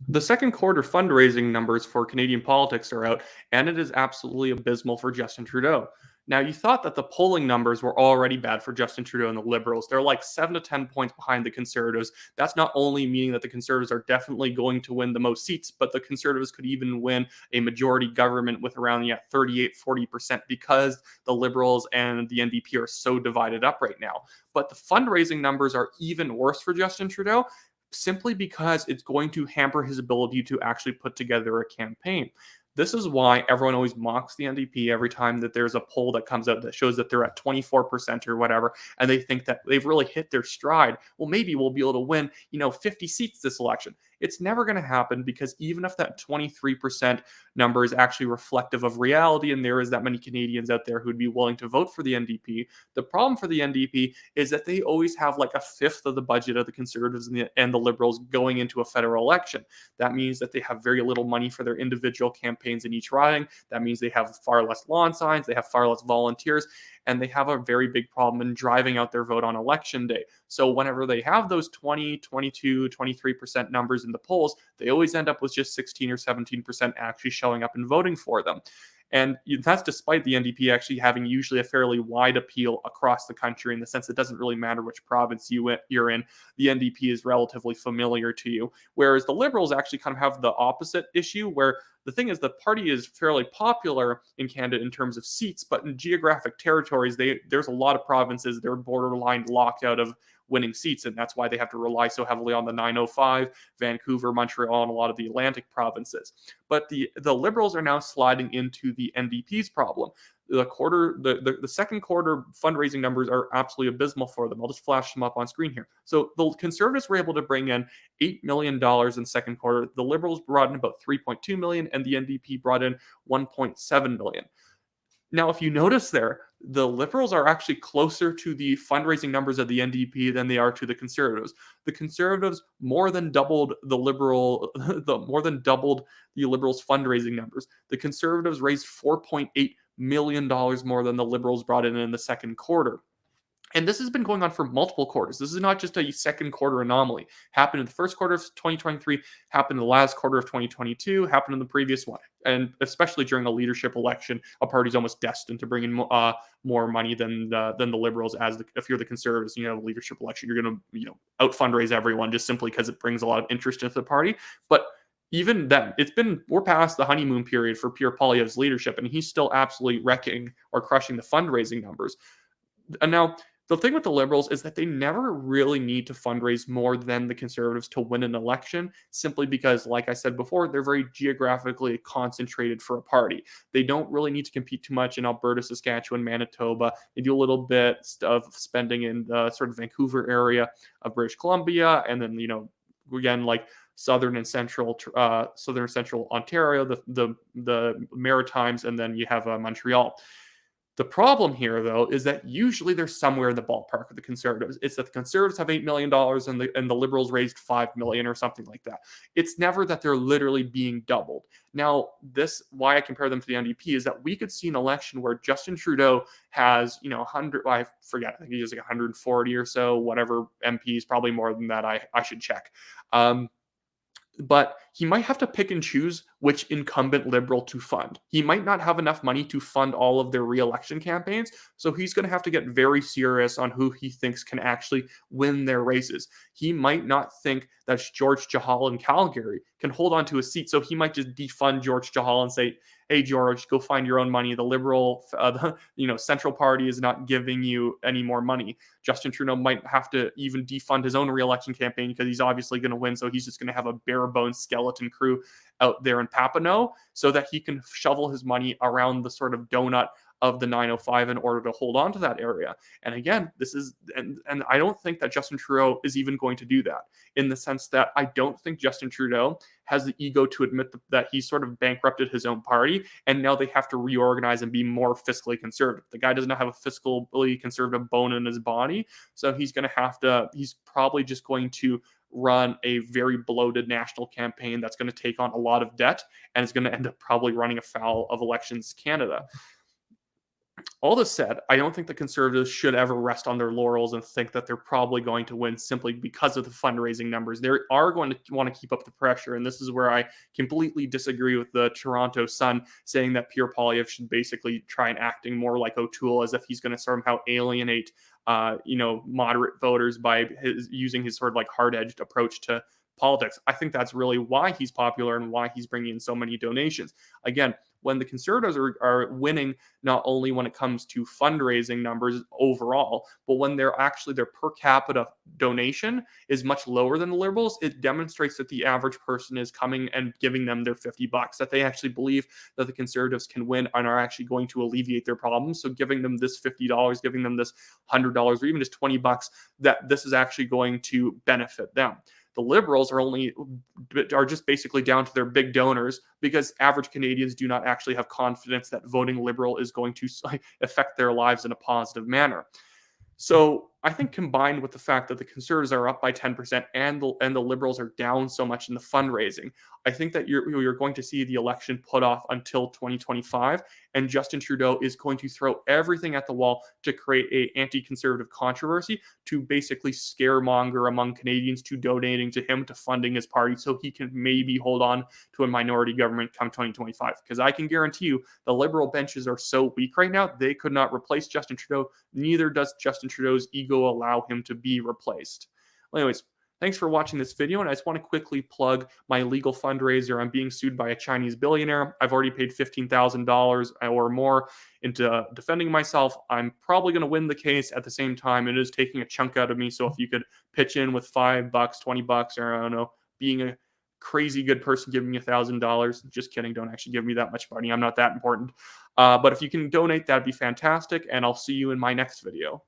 The second quarter fundraising numbers for Canadian politics are out, and it is absolutely abysmal for Justin Trudeau. Now, you thought that the polling numbers were already bad for Justin Trudeau and the Liberals. They're like 7 to 10 points behind the Conservatives. That's not only meaning that the Conservatives are definitely going to win the most seats, but the Conservatives could even win a majority government with around 38-40% because the Liberals and the NDP are so divided up right now. But the fundraising numbers are even worse for Justin Trudeau simply because it's going to hamper his ability to actually put together a campaign. This is why everyone always mocks the NDP every time that there's a poll that comes out that shows that they're at 24% or whatever, and they think that they've really hit their stride. Well, maybe we'll be able to win, 50 seats this election. It's never going to happen because even if that 23% number is actually reflective of reality and there is that many Canadians out there who'd be willing to vote for the NDP, the problem for the NDP is that they always have like a fifth of the budget of the Conservatives and the Liberals going into a federal election. That means that they have very little money for their individual campaigns in each riding. That means they have far less lawn signs, they have far less volunteers, and they have a very big problem in driving out their vote on election day. So whenever they have those 20, 22, 23% numbers in the polls, they always end up with just 16 or 17% actually showing up and voting for them. And that's despite the NDP actually having usually a fairly wide appeal across the country in the sense it doesn't really matter which province you're in. The NDP is relatively familiar to you. Whereas the Liberals actually kind of have the opposite issue where the thing is the party is fairly popular in Canada in terms of seats, but in geographic territories, there's a lot of provinces that are borderline locked out of winning seats, and that's why they have to rely so heavily on the 905, Vancouver, Montreal, and a lot of the Atlantic provinces. But the Liberals are now sliding into the NDP's problem. The second quarter fundraising numbers are absolutely abysmal for them. I'll just flash them up on screen here. So the Conservatives were able to bring in $8 million in second quarter. The Liberals brought in about 3.2 million, and the NDP brought in 1.7 million. Now, if you notice there, the Liberals are actually closer to the fundraising numbers of the NDP than they are to the Conservatives. The Conservatives more than doubled the Liberals' fundraising numbers. The Conservatives raised $4.8 million more than the Liberals brought in the second quarter. And this has been going on for multiple quarters. This is not just a second quarter anomaly. Happened in the first quarter of 2023, happened in the last quarter of 2022, happened in the previous one. And especially during a leadership election, a party's almost destined to bring in more money than the Liberals. If you're the Conservatives, leadership election, you're going to out fundraise everyone just simply because it brings a lot of interest into the party. But even then, we're past the honeymoon period for Pierre Poilievre's leadership, and he's still absolutely wrecking or crushing the fundraising numbers. And now, the thing with the Liberals is that they never really need to fundraise more than the Conservatives to win an election, simply because, like I said before, they're very geographically concentrated for a party. They don't really need to compete too much in Alberta, Saskatchewan, Manitoba. They do a little bit of spending in the sort of Vancouver area of British Columbia, and then, again, like southern and central Ontario, the Maritimes, and then you have Montreal. The problem here, though, is that usually they're somewhere in the ballpark of the Conservatives. It's that the Conservatives have $8 million and the Liberals raised $5 million or something like that. It's never that they're literally being doubled. Now, why I compare them to the NDP is that we could see an election where Justin Trudeau has, 100, I forget, I think he has like 140 or so, whatever MPs, probably more than that. I should check. But he might have to pick and choose which incumbent Liberal to fund. He might not have enough money to fund all of their re-election campaigns, so he's going to have to get very serious on who he thinks can actually win their races. He might not think that George Chahal in Calgary can hold on to a seat, so he might just defund George Chahal and say, hey, George, go find your own money. The Liberal, Central Party is not giving you any more money. Justin Trudeau might have to even defund his own re-election campaign because he's obviously going to win, so he's just going to have a bare-bones skeleton crew out there in Papineau so that he can shovel his money around the sort of donut of the 905 in order to hold on to that area. And again, and I don't think that Justin Trudeau is even going to do that, in the sense that I don't think Justin Trudeau has the ego to admit that he sort of bankrupted his own party, and now they have to reorganize and be more fiscally conservative. The guy does not have a fiscally conservative bone in his body, so he's probably just going to run a very bloated national campaign that's going to take on a lot of debt, and is going to end up probably running afoul of Elections Canada. All this said, I don't think the Conservatives should ever rest on their laurels and think that they're probably going to win simply because of the fundraising numbers. They are going to want to keep up the pressure, and this is where I completely disagree with the Toronto Sun saying that Pierre Poilievre should basically try and acting more like O'Toole, as if he's going to somehow alienate, moderate voters by using his sort of like hard-edged approach to politics. I think that's really why he's popular and why he's bringing in so many donations. Again, when the Conservatives are winning, not only when it comes to fundraising numbers overall, but when they're actually their per capita donation is much lower than the Liberals, it demonstrates that the average person is coming and giving them their $50, that they actually believe that the Conservatives can win and are actually going to alleviate their problems. So giving them this $50, giving them this $100, or even just $20, that this is actually going to benefit them. The Liberals are just basically down to their big donors because average Canadians do not actually have confidence that voting Liberal is going to affect their lives in a positive manner. So I think combined with the fact that the Conservatives are up by 10% and the Liberals are down so much in the fundraising, I think that you're going to see the election put off until 2025, and Justin Trudeau is going to throw everything at the wall to create a anti-conservative controversy to basically scaremonger among Canadians to donating to him, to funding his party, so he can maybe hold on to a minority government come 2025. Because I can guarantee you the Liberal benches are so weak right now, they could not replace Justin Trudeau. Neither does Justin Trudeau's ego allow him to be replaced. Well, anyways, thanks for watching this video, and I just want to quickly plug my legal fundraiser. I'm being sued by a Chinese billionaire. I've already paid $15,000 or more into defending myself. I'm probably going to win the case. At the same time, it is taking a chunk out of me, so if you could pitch in with $5, $20, or I don't know, being a crazy good person giving me $1,000. Just kidding. Don't actually give me that much money. I'm not that important. But if you can donate, that'd be fantastic, and I'll see you in my next video.